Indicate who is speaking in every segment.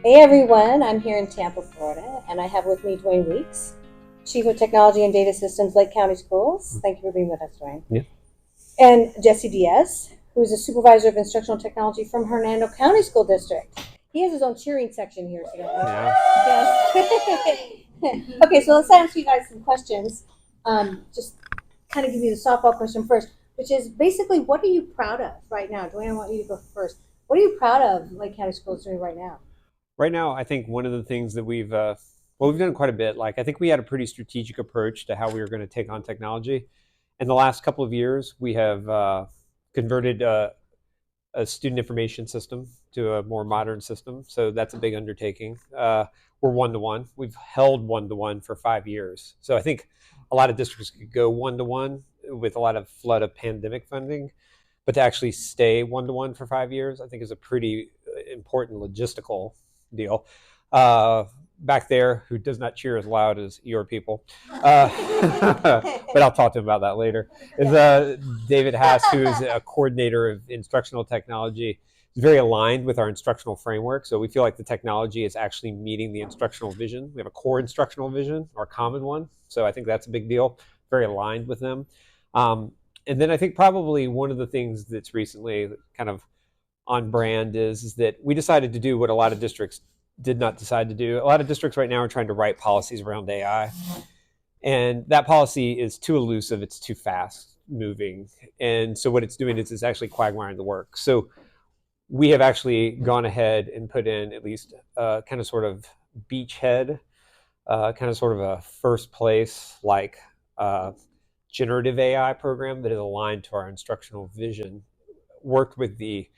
Speaker 1: Hey everyone, I'm here in Tampa, Florida, and I have with me Duane Weeks, Chief of Technology and Data Systems, Lake County Schools. Thank you for being with us, Duane.
Speaker 2: Yeah.
Speaker 1: And Jesse Diaz, who is a Supervisor of Instructional Technology from Hernando County School District. He has his own cheering section here today.
Speaker 2: Yeah.
Speaker 1: Yes. Okay, so let's ask you guys some questions. Just kind of give you the softball question first, which is basically, what are you proud of right now? Duane, I want you to go first. What are you proud of Lake County Schools doing right now?
Speaker 2: Right now, I think one of the things that we've done quite a bit. Like, I think we had a pretty strategic approach to how we were going to take on technology. In the last couple of years, we have converted a student information system to a more modern system. So that's a big undertaking. We're one to one. We've held one to one for 5 years. So I think a lot of districts could go one to one with a lot of flood of pandemic funding, but to actually stay one to one for 5 years, I think is a pretty important logistical deal. Back there, who does not cheer as loud as your people, but I'll talk to him about that later, is David Hass, who is a coordinator of instructional technology. He's very aligned with our instructional framework. So we feel like the technology is actually meeting the instructional vision. We have a core instructional vision, our common one. So I think that's a big deal. Very aligned with them. And then I think probably one of the things that's recently kind of on brand is that we decided to do what a lot of districts did not decide to do. A lot of districts right now are trying to write policies around AI. And that policy is too elusive, it's too fast moving. And so what it's doing is it's actually quagmiring the work. So we have actually gone ahead and put in at least kind of sort of beachhead, kind of sort of a first place like generative AI program that is aligned to our instructional vision. Worked with the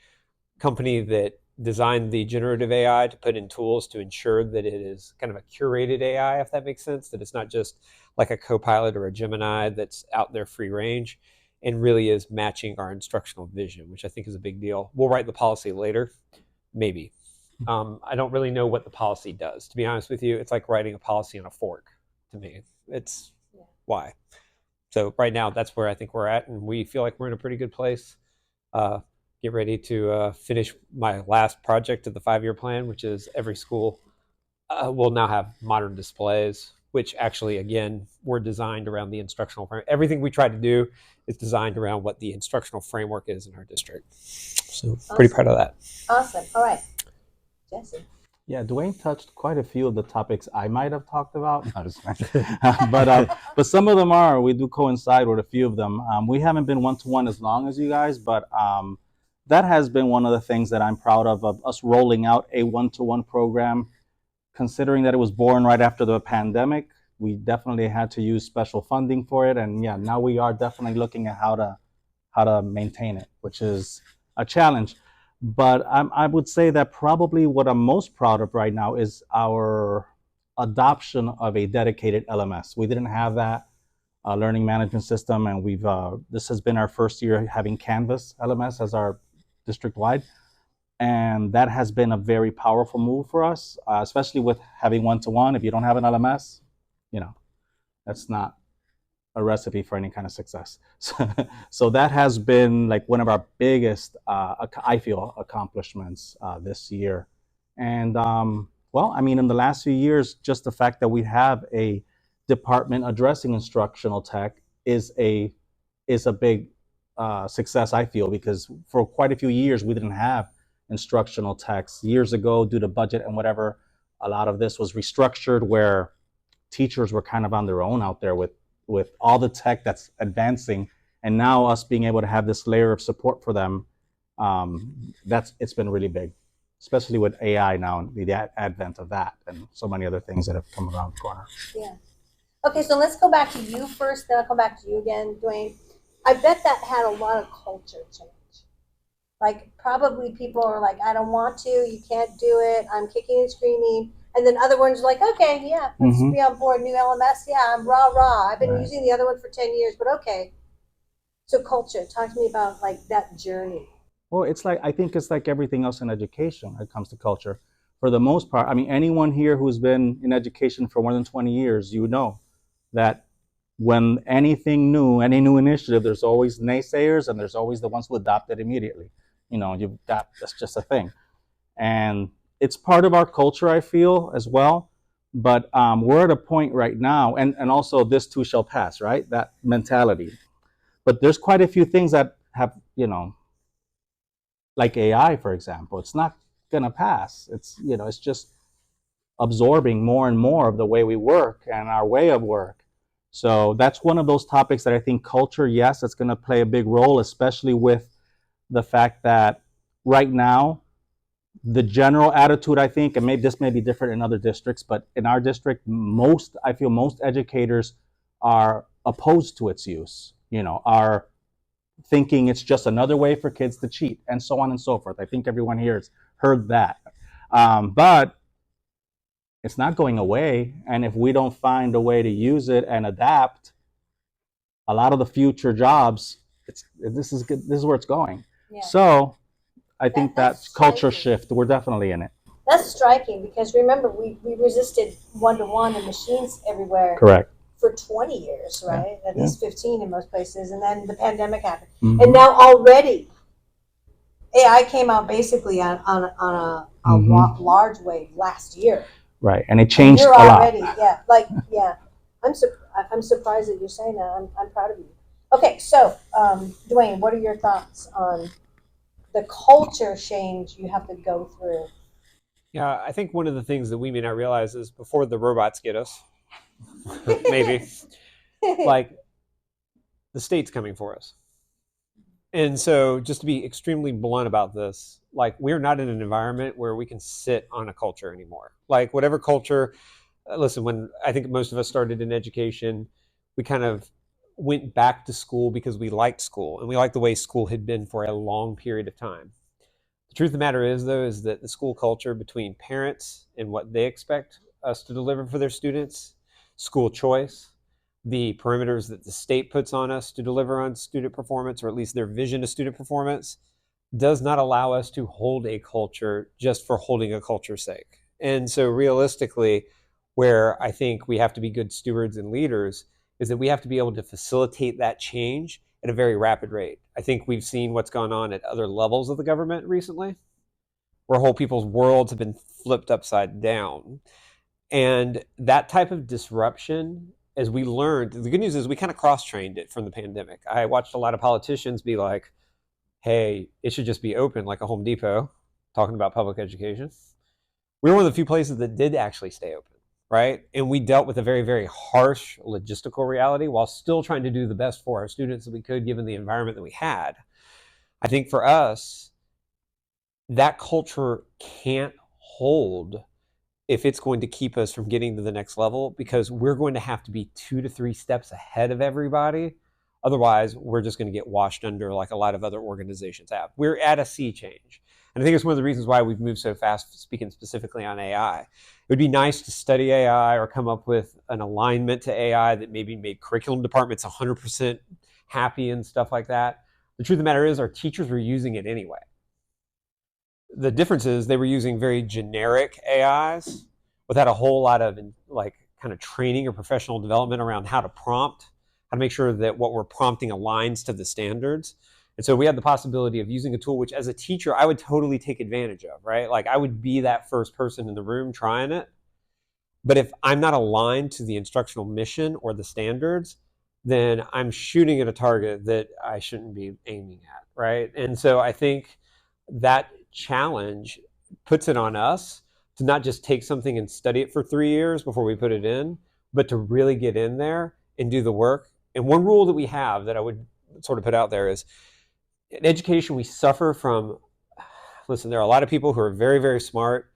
Speaker 2: company that designed the generative AI to put in tools to ensure that it is kind of a curated AI, if that makes sense, that it's not just like a Copilot or a Gemini that's out there free range and really is matching our instructional vision, which I think is a big deal. We'll write the policy later, maybe. I don't really know what the policy does. To be honest with you, it's like writing a policy on a fork to me. It's why. So right now, that's where I think we're at, and we feel like we're in a pretty good place. Get ready to finish my last project of the 5-year plan, which is every school will now have modern displays, which actually, again, were designed around the instructional framework. Everything we try to do is designed around what the instructional framework is in our district. So awesome. Pretty proud of that.
Speaker 1: Awesome. All right. Jesse.
Speaker 3: Yeah, Duane touched quite a few of the topics I might have talked about. No, but some of them we do coincide with a few of them. We haven't been one-to-one as long as you guys, but that has been one of the things that I'm proud of us rolling out a one-to-one program. Considering that it was born right after the pandemic, we definitely had to use special funding for it. And yeah, now we are definitely looking at how to maintain it, which is a challenge. But I would say that probably what I'm most proud of right now is our adoption of a dedicated LMS. We didn't have that learning management system, and this has been our first year having Canvas LMS as our district-wide. And that has been a very powerful move for us, especially with having one-to-one. If you don't have an LMS, that's not a recipe for any kind of success. So that has been like one of our biggest, I feel, accomplishments this year. And well, I mean, in the last few years, just the fact that we have a department addressing instructional tech is a big success, I feel, because for quite a few years we didn't have instructional techs. Years ago, due to budget and whatever, a lot of this was restructured where teachers were kind of on their own out there with all the tech that's advancing, and now us being able to have this layer of support for them, it's been really big, especially with AI now and the advent of that and so many other things that have come around the corner.
Speaker 1: Yeah. Okay, so let's go back to you first, then I'll come back to you again, Duane. I bet that had a lot of culture change. Like, probably people are like, I don't want to, you can't do it, I'm kicking and screaming. And then other ones are like, okay, yeah, let's be on board, new LMS, yeah, I'm rah. I've been using the other one for 10 years, but okay. So culture, talk to me about like that journey.
Speaker 3: Well, I think it's like everything else in education when it comes to culture. For the most part, I mean, anyone here who's been in education for more than 20 years, you know that when anything new, any new initiative, there's always naysayers and there's always the ones who adopt it immediately. That's just a thing. And it's part of our culture, I feel, as well. But we're at a point right now, and also this too shall pass, right? That mentality. But there's quite a few things that have, like AI, for example. It's not gonna pass. It's just absorbing more and more of the way we work and our way of work. So that's one of those topics that I think culture, yes, it's going to play a big role, especially with the fact that right now, the general attitude, I think, and maybe this may be different in other districts, but in our district, I feel most educators are opposed to its use, are thinking it's just another way for kids to cheat and so on and so forth. I think everyone here has heard that. But it's not going away. And if we don't find a way to use it and adapt, a lot of the future jobs, this is good. This is where it's going.
Speaker 1: Yeah.
Speaker 3: So I think
Speaker 1: that's
Speaker 3: that culture
Speaker 1: striking.
Speaker 3: shift, we're definitely in it.
Speaker 1: That's striking because remember, we resisted one-to-one and machines everywhere
Speaker 3: Correct.
Speaker 1: for 20 years, right? At least 15 in most places. And then the pandemic happened.
Speaker 3: Mhm.
Speaker 1: And now already AI came out basically on a
Speaker 3: Mhm.
Speaker 1: large wave last year.
Speaker 3: Right. And it
Speaker 1: And
Speaker 3: changed
Speaker 1: you're
Speaker 3: a lot.
Speaker 1: already, I'm surprised that you're saying that. I'm proud of you. Okay, so Duane, what are your thoughts on the culture change you have to go through?
Speaker 2: Yeah, I think one of the things that we may not realize is before the robots get us, maybe, like the state's coming for us. And so, just to be extremely blunt about this, like we're not in an environment where we can sit on a culture anymore. Like whatever culture, listen, when I think most of us started in education, we kind of went back to school because we liked school and we liked the way school had been for a long period of time. The truth of the matter is, though, is that the school culture between parents and what they expect us to deliver for their students, school choice, the perimeters that the state puts on us to deliver on student performance, or at least their vision of student performance, does not allow us to hold a culture just for holding a culture's sake. And so, realistically, where I think we have to be good stewards and leaders is that we have to be able to facilitate that change at a very rapid rate. I think we've seen what's gone on at other levels of the government recently, where whole people's worlds have been flipped upside down. And that type of disruption, as we learned, the good news is we kind of cross-trained it from the pandemic. I watched a lot of politicians be like, hey, it should just be open like a Home Depot, talking about public education. We were one of the few places that did actually stay open, right? And we dealt with a very, very harsh logistical reality while still trying to do the best for our students that we could given the environment that we had. I think for us, that culture can't hold if it's going to keep us from getting to the next level, because we're going to have to be 2 to 3 steps ahead of everybody. Otherwise, we're just going to get washed under like a lot of other organizations have. We're at a sea change. And I think it's one of the reasons why we've moved so fast, speaking specifically on AI. It would be nice to study AI or come up with an alignment to AI that maybe made curriculum departments 100% happy and stuff like that. The truth of the matter is our teachers were using it anyway. The difference is they were using very generic AIs without a whole lot of like kind of training or professional development around how to prompt, how to make sure that what we're prompting aligns to the standards. And so we had the possibility of using a tool which as a teacher I would totally take advantage of, right? Like I would be that first person in the room trying it. But if I'm not aligned to the instructional mission or the standards, then I'm shooting at a target that I shouldn't be aiming at, right? And so I think that challenge puts it on us to not just take something and study it for 3 years before we put it in, but to really get in there and do the work. And one rule that we have that I would sort of put out there is in education, we suffer from, listen, there are a lot of people who are very, very smart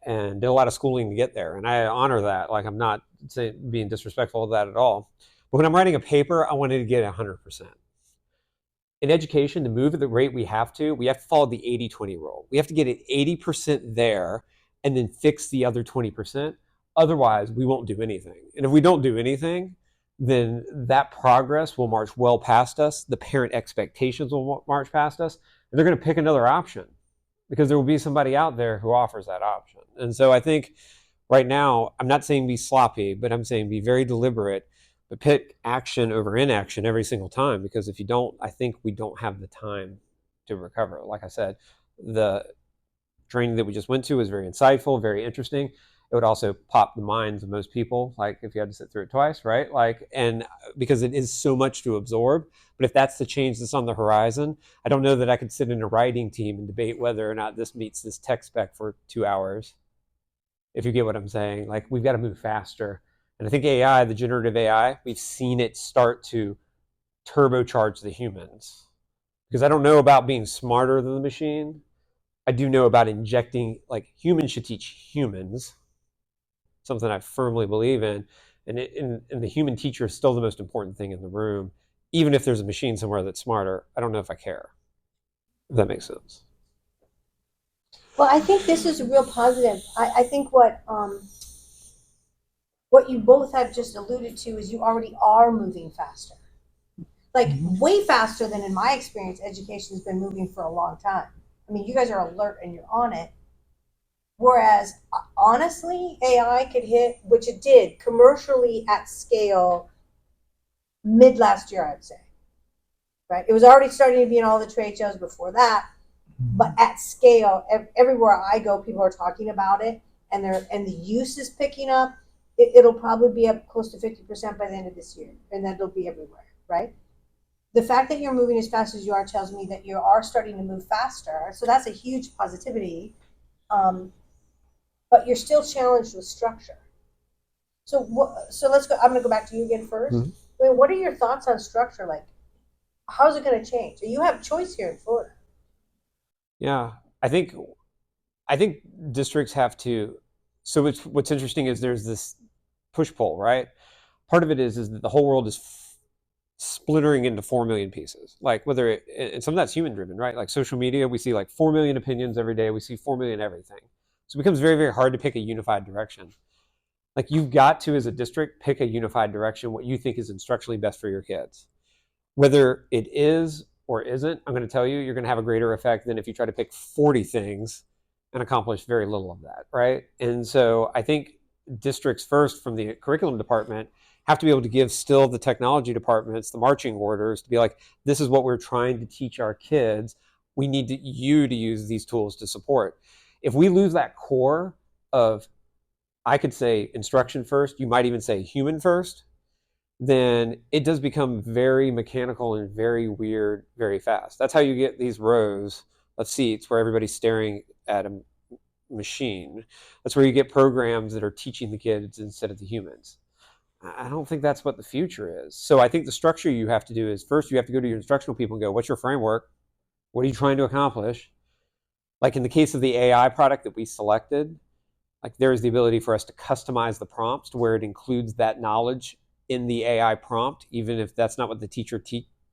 Speaker 2: and did a lot of schooling to get there. And I honor that. Like, I'm not being disrespectful of that at all. But when I'm writing a paper, I wanted to get 100%. In education, to move at the rate we have to follow the 80-20 rule. We have to get it 80% there and then fix the other 20%. Otherwise, we won't do anything. And if we don't do anything, then that progress will march well past us. The parent expectations will march past us. And they're going to pick another option because there will be somebody out there who offers that option. And so I think right now, I'm not saying be sloppy, but I'm saying be very deliberate, but pick action over inaction every single time, because if you don't, I think we don't have the time to recover. Like I said, the training that we just went to was very insightful, very interesting. It would also pop the minds of most people, like if you had to sit through it twice, right? Like, and because it is so much to absorb. But if that's the change that's on the horizon, I don't know that I could sit in a writing team and debate whether or not this meets this tech spec for 2 hours. If you get what I'm saying, like we've got to move faster. And I think AI, the generative AI, we've seen it start to turbocharge the humans. Because I don't know about being smarter than the machine. I do know about injecting, like humans should teach humans, something I firmly believe in. And the human teacher is still the most important thing in the room. Even if there's a machine somewhere that's smarter, I don't know if I care. If that makes sense.
Speaker 1: Well, I think this is a real positive. I think what you both have just alluded to is you already are moving faster. Like way faster than in my experience, education has been moving for a long time. I mean, you guys are alert and you're on it. Whereas, honestly, AI could hit, which it did, commercially at scale mid last year, I'd say. Right? It was already starting to be in all the trade shows before that, but at scale, everywhere I go, people are talking about it, and the use is picking up. It'll probably be up close to 50% by the end of this year, and then it'll be everywhere, right? The fact that you're moving as fast as you are tells me that you are starting to move faster. So that's a huge positivity. But you're still challenged with structure. So let's go. I'm going to go back to you again 1st. I mean, what are your thoughts on structure? Like, how's it going to change? You have choice here in Florida.
Speaker 2: Yeah, I think districts have to. So what's interesting is there's this push pull, right? Part of it is that the whole world is splintering into 4 million pieces. Like and some of that's human driven, right? Like social media, we see like 4 million opinions every day. We see 4 million everything. So it becomes very, very hard to pick a unified direction. Like you've got to, as a district, pick a unified direction, what you think is instructionally best for your kids. Whether it is or isn't, I'm going to tell you, you're going to have a greater effect than if you try to pick 40 things and accomplish very little of that, right? And so I think districts first from the curriculum department have to be able to give still the technology departments the marching orders to be like, this is what we're trying to teach our kids. We need you to use these tools to support. If we lose that core of, I could say instruction first, you might even say human first, then it does become very mechanical and very weird very fast. That's how you get these rows of seats where everybody's staring at a machine. That's where you get programs that are teaching the kids instead of the humans. I don't think that's what the future is. So I think the structure you have to do is first you have to go to your instructional people and go, what's your framework? What are you trying to accomplish? Like in the case of the AI product that we selected, like there is the ability for us to customize the prompts to where it includes that knowledge in the AI prompt, even if that's not what the teacher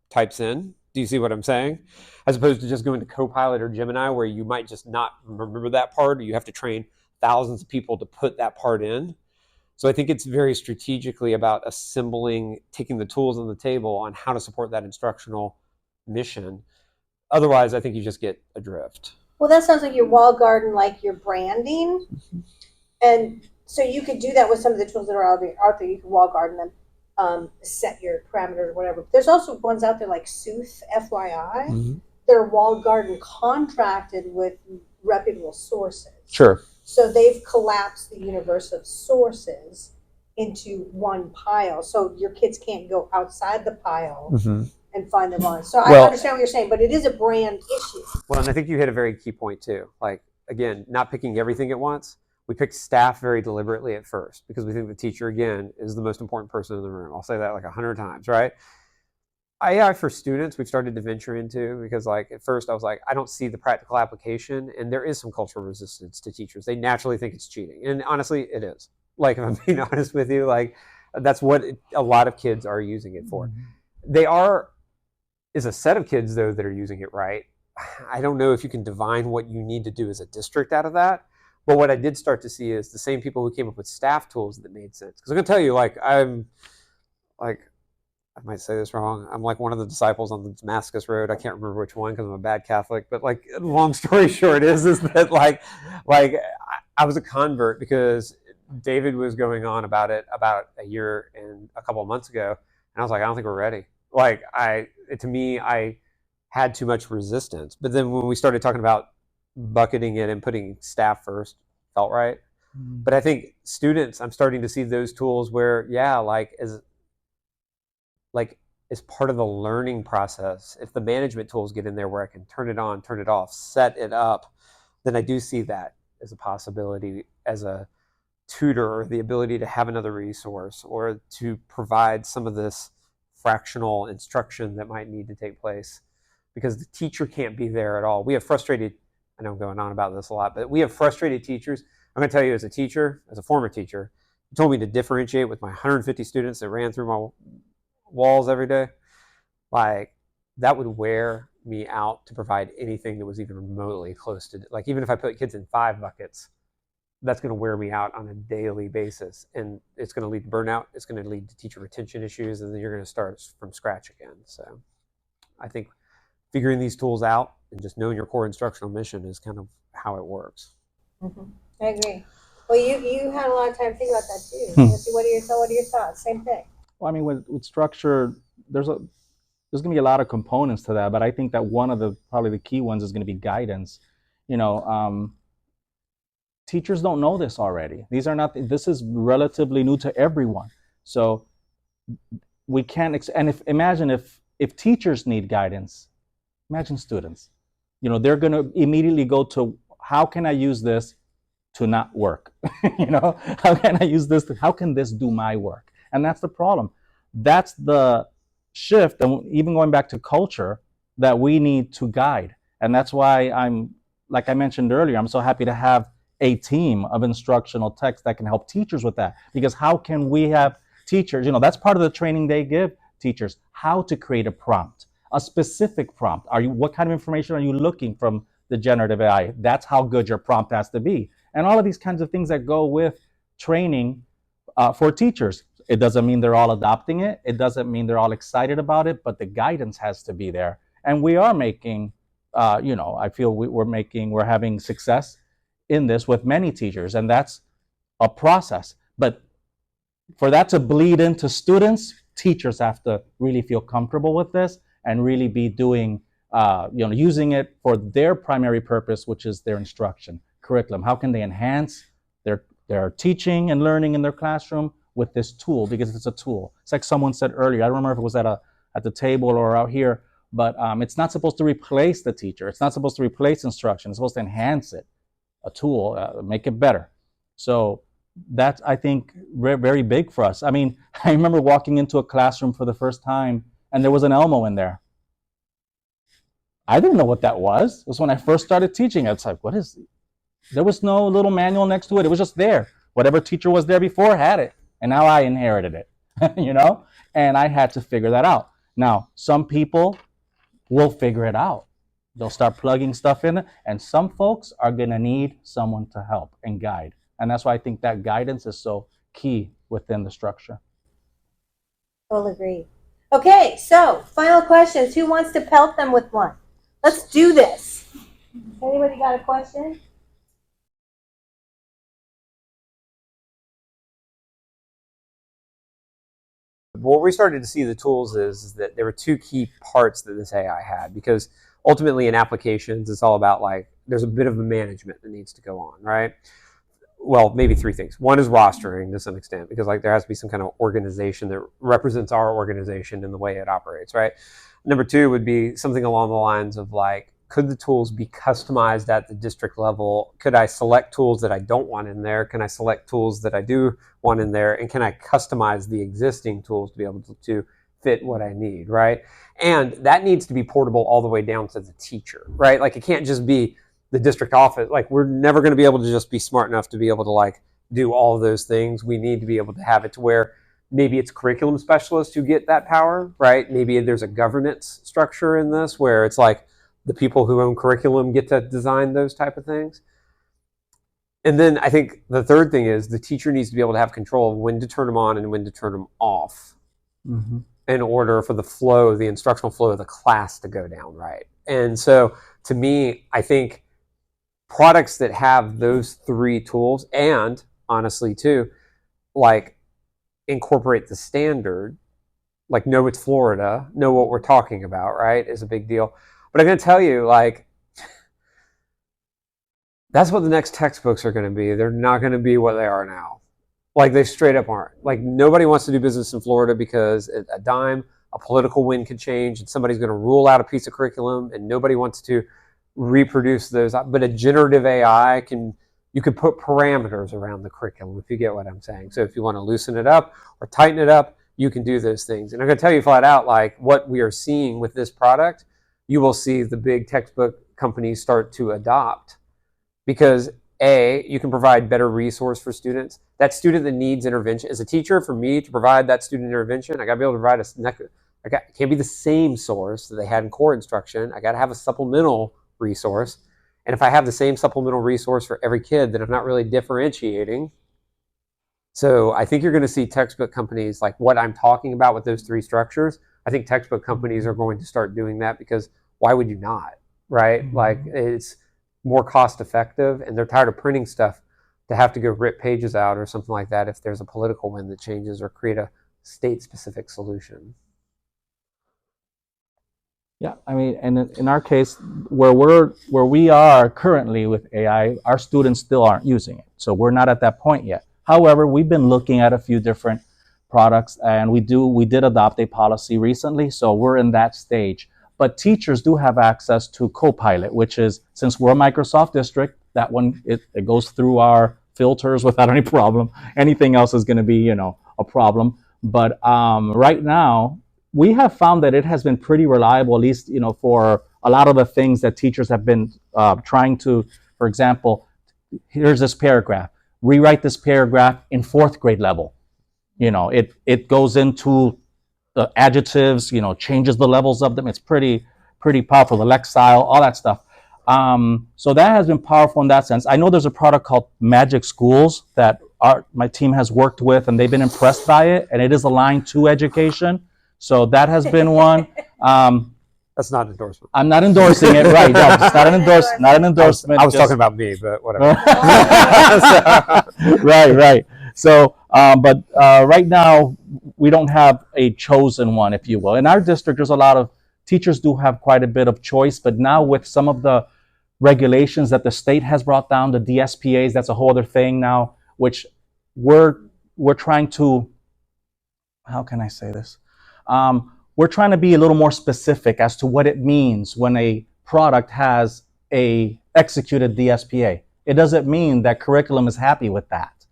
Speaker 2: types in. Do you see what I'm saying? As opposed to just going to Copilot or Gemini, where you might just not remember that part, or you have to train thousands of people to put that part in. So I think it's very strategically about assembling, taking the tools on the table on how to support that instructional mission. Otherwise, I think you just get adrift.
Speaker 1: Well, that sounds like your wall garden, like your branding. And so you could do that with some of the tools that are out there. You can wall garden them, set your parameters or whatever. There's also ones out there like Sooth, FYI.
Speaker 2: Mm-hmm.
Speaker 1: They're wall garden contracted with reputable sources.
Speaker 2: Sure.
Speaker 1: So they've collapsed the universe of sources into one pile. So your kids can't go outside the pile and find them on. So I understand what you're saying, but it is a brand issue.
Speaker 2: Well, and I think you hit a very key point too. Like, again, not picking everything at once. We picked staff very deliberately at first because we think the teacher, again, is the most important person in the room. I'll say that like 100 times, right? AI for students, we've started to venture into because like at first I was like, I don't see the practical application, and there is some cultural resistance to teachers. They naturally think it's cheating. And honestly, it is. Like, if I'm being honest with you, like that's what a lot of kids are using it for. They is a set of kids though that are using it right. I don't know if you can divine what you need to do as a district out of that. But what I did start to see is the same people who came up with staff tools that made sense. Because I'm going to tell you, like, I'm like, I might say this wrong. I'm like one of the disciples on the Damascus Road. I can't remember which one because I'm a bad Catholic. But like, long story short is that like I was a convert because David was going on about it about a year and a couple of months ago, and I was like, I don't think we're ready. Like I had too much resistance. But then when we started talking about bucketing it and putting staff first felt right. But I think students, I'm starting to see those tools where, yeah, like as part of the learning process, if the management tools get in there where I can turn it on, turn it off, set it up, then I do see that as a possibility as a tutor, or the ability to have another resource, or to provide some of this fractional instruction that might need to take place, because the teacher can't be there at all. We have frustrated, I know I'm going on about this a lot, but we have frustrated teachers. I'm going to tell you, as a teacher, as a former teacher, who told me to differentiate with my 150 students that ran through my walls every day, like that would wear me out to provide anything that was even remotely close to, like, even if I put kids in 5 buckets, that's going to wear me out on a daily basis, and it's going to lead to burnout. It's going to lead to teacher retention issues, and then you're going to start from scratch again. So I think figuring these tools out and just knowing your core instructional mission is kind of how it works.
Speaker 1: Mm-hmm. I agree. Well, you had a lot of time to think about that too. What are your thoughts? Same thing.
Speaker 3: Well, I mean, with structure, there's going to be a lot of components to that, but I think that one of the probably the key ones is going to be guidance. Teachers don't know this already. This is relatively new to everyone. So we can't, and imagine if teachers need guidance, imagine students. They're going to immediately go to, how can I use this to not work? How can I use this? How can this do my work? And that's the problem. That's the shift, and even going back to culture, that we need to guide. And that's why like I mentioned earlier, I'm so happy to have a team of instructional techs that can help teachers with that. Because how can we have teachers, that's part of the training they give teachers, how to create a prompt, a specific prompt. What kind of information are you looking from the generative AI? That's how good your prompt has to be. And all of these kinds of things that go with training for teachers. It doesn't mean they're all adopting it. It doesn't mean they're all excited about it, but the guidance has to be there. And we are making, I feel we're having success in this with many teachers, and that's a process. But for that to bleed into students, teachers have to really feel comfortable with this and really be doing, using it for their primary purpose, which is their instruction curriculum. How can they enhance their teaching and learning in their classroom with this tool? Because it's a tool. It's like someone said earlier, I don't remember if it was at the table or out here, but it's not supposed to replace the teacher. It's not supposed to replace instruction. It's supposed to enhance it, a tool, make it better. So that's, I think, very big for us. I mean, I remember walking into a classroom for the first time and there was an Elmo in there. I didn't know what that was. It was when I first started teaching. I was like, what is it? There was no little manual next to it. It was just there. Whatever teacher was there before had it. And now I inherited it, and I had to figure that out. Now, some people will figure it out. They'll start plugging stuff in, and some folks are going to need someone to help and guide. And that's why I think that guidance is so key within the structure.
Speaker 1: I'll agree. Okay, so final questions. Who wants to pelt them with one? Let's do this. Anybody got a question?
Speaker 2: What we started to see the tools is that there were 2 key parts that this AI had, because ultimately in applications, it's all about, like, there's a bit of a management that needs to go on, right? Well, maybe 3 things. One is rostering to some extent, because, like, there has to be some kind of organization that represents our organization in the way it operates, right? Number 2 would be something along the lines of, like, could the tools be customized at the district level? Could I select tools that I don't want in there? Can I select tools that I do want in there? And can I customize the existing tools to be able to fit what I need, right? And that needs to be portable all the way down to the teacher, right? Like, it can't just be the district office. Like, we're never going to be able to just be smart enough to be able to, like, do all of those things. We need to be able to have it to where maybe it's curriculum specialists who get that power, right? Maybe there's a governance structure in this where it's like, the people who own curriculum get to design those type of things. And then I think the third thing is the teacher needs to be able to have control of when to turn them on and when to turn them off, in order for the flow, the instructional flow of the class to go down right. And so to me, I think products that have those 3 tools, and honestly too, like, incorporate the standard, like, know it's Florida, know what we're talking about, right, is a big deal. But I'm going to tell you, like, That's what the next textbooks are going to be. They're not going to be what they are now. Like they straight up aren't. Like nobody wants to do business in Florida because at a dime, a political wind could change and somebody's going to rule out a piece of curriculum and nobody wants to reproduce those. But a generative AI you could put parameters around the curriculum if you get what I'm saying. So if you want to loosen it up or tighten it up, you can do those things. And I'm going to tell you flat out, like what we are seeing with this product, you will see the big textbook companies start to adopt because you can provide better resource for students. That student that needs intervention, as a teacher, for me to provide that student intervention, I got to be able to provide it can't be the same source that they had in core instruction. I got to have a supplemental resource. And if I have the same supplemental resource for every kid, then I'm not really differentiating. So I think you're going to see textbook companies like what I'm talking about with those three structures. I think textbook companies are going to start doing that because why would you not, right? Mm-hmm. Like it's more cost effective and they're tired of printing stuff to have to go rip pages out or something like that if there's a political wind that changes or create a state specific solution.
Speaker 3: Yeah, I mean, and in our case, where we are currently with AI, our students still aren't using it, so we're not at that point yet. However, we've been looking at a few different products, and we did adopt a policy recently, so we're in that stage. But teachers do have access to Copilot, which is, since we're a Microsoft district, that one it goes through our filters without any problem. Anything else is going to be, a problem. But right now, we have found that it has been pretty reliable, at least, for a lot of the things that teachers have been trying to, for example, here's this paragraph, rewrite this paragraph in 4th grade level. It goes into the adjectives, changes the levels of them. It's pretty powerful, the lexile, all that stuff. So that has been powerful in that sense. I know there's a product called Magic Schools that my team has worked with, and they've been impressed by it, and it is aligned to education. So that has been one.
Speaker 2: That's not an endorsement.
Speaker 3: I'm not endorsing it, right? No, it's not an endorsement.
Speaker 2: I was talking about me, but whatever.
Speaker 3: Right. So, but right now we don't have a chosen one, if you will. In our district, there's a lot of teachers do have quite a bit of choice, but now with some of the regulations that the state has brought down, the DSPAs, that's a whole other thing now, which we're trying to. How can I say this? We're trying to be a little more specific as to what it means when a product has a executed DSPA. It doesn't mean that curriculum is happy with that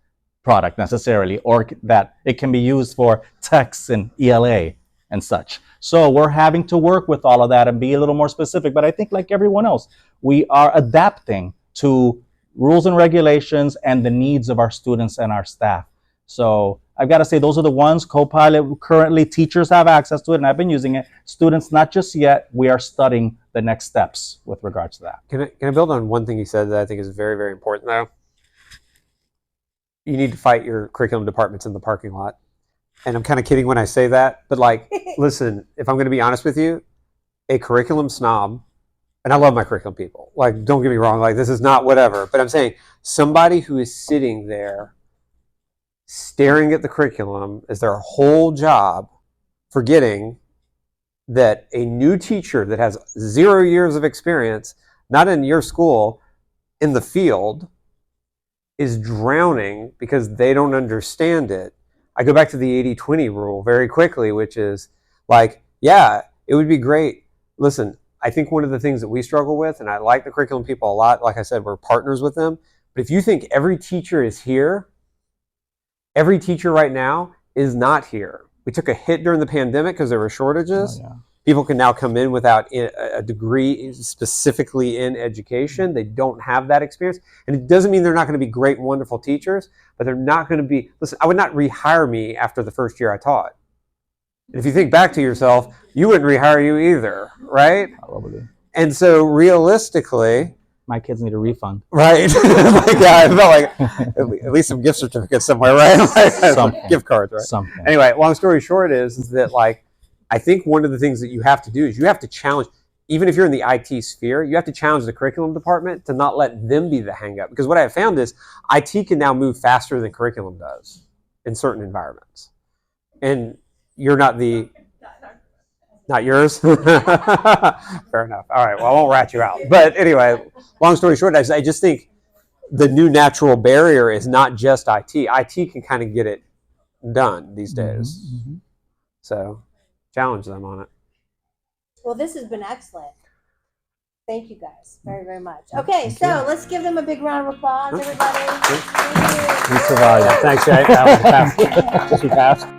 Speaker 3: product necessarily, or that it can be used for texts and ELA and such. So we're having to work with all of that and be a little more specific. But I think like everyone else, we are adapting to rules and regulations and the needs of our students and our staff. So I've got to say, those are the ones. Copilot, currently teachers have access to it, and I've been using it. Students, not just yet. We are studying the next steps with regards to that.
Speaker 2: Can I build on one thing you said that I think is very, very important, though? You need to fight your curriculum departments in the parking lot. And I'm kind of kidding when I say that, but like, listen, if I'm going to be honest with you, a curriculum snob, and I love my curriculum people, like, don't get me wrong, like, this is not whatever, but I'm saying somebody who is sitting there staring at the curriculum as their whole job, forgetting that a new teacher that has 0 years of experience, not in your school, in the field, is drowning because they don't understand it. I go back to the 80-20 rule very quickly, which is like, yeah, it would be great. Listen, I think one of the things that we struggle with, and I like the curriculum people a lot, like I said, we're partners with them, but if you think every teacher is here, every teacher right now is not here. We took a hit during the pandemic because there were shortages. Oh, yeah. People can now come in without a degree specifically in education. They don't have that experience. And it doesn't mean they're not going to be great, wonderful teachers, but they're not going to be, listen, I would not rehire me after the first year I taught. If you think back to yourself, you wouldn't rehire you either, right?
Speaker 3: Probably.
Speaker 2: And so realistically,
Speaker 3: my kids need a refund.
Speaker 2: Right. Like, yeah, I felt like at least some gift certificates somewhere, right? Like, gift cards, right?
Speaker 3: Something.
Speaker 2: Anyway, long story short is that, like, I think one of the things that you have to do is you have to challenge, even if you're in the IT sphere, you have to challenge the curriculum department to not let them be the hang up. Because what I have found is IT can now move faster than curriculum does in certain environments. And you're not yours? Fair enough. All right. Well, I won't rat you out. But anyway, long story short, I just think the new natural barrier is not just IT. IT can kind of get it done these days.
Speaker 3: Mm-hmm.
Speaker 2: So challenge them on it.
Speaker 1: Well, this has been excellent. Thank you guys very, very much. Okay, so let's give them a big round of applause, everybody. Thank you.
Speaker 3: We survived.
Speaker 2: Thanks, Jay. That was fast. This was fast.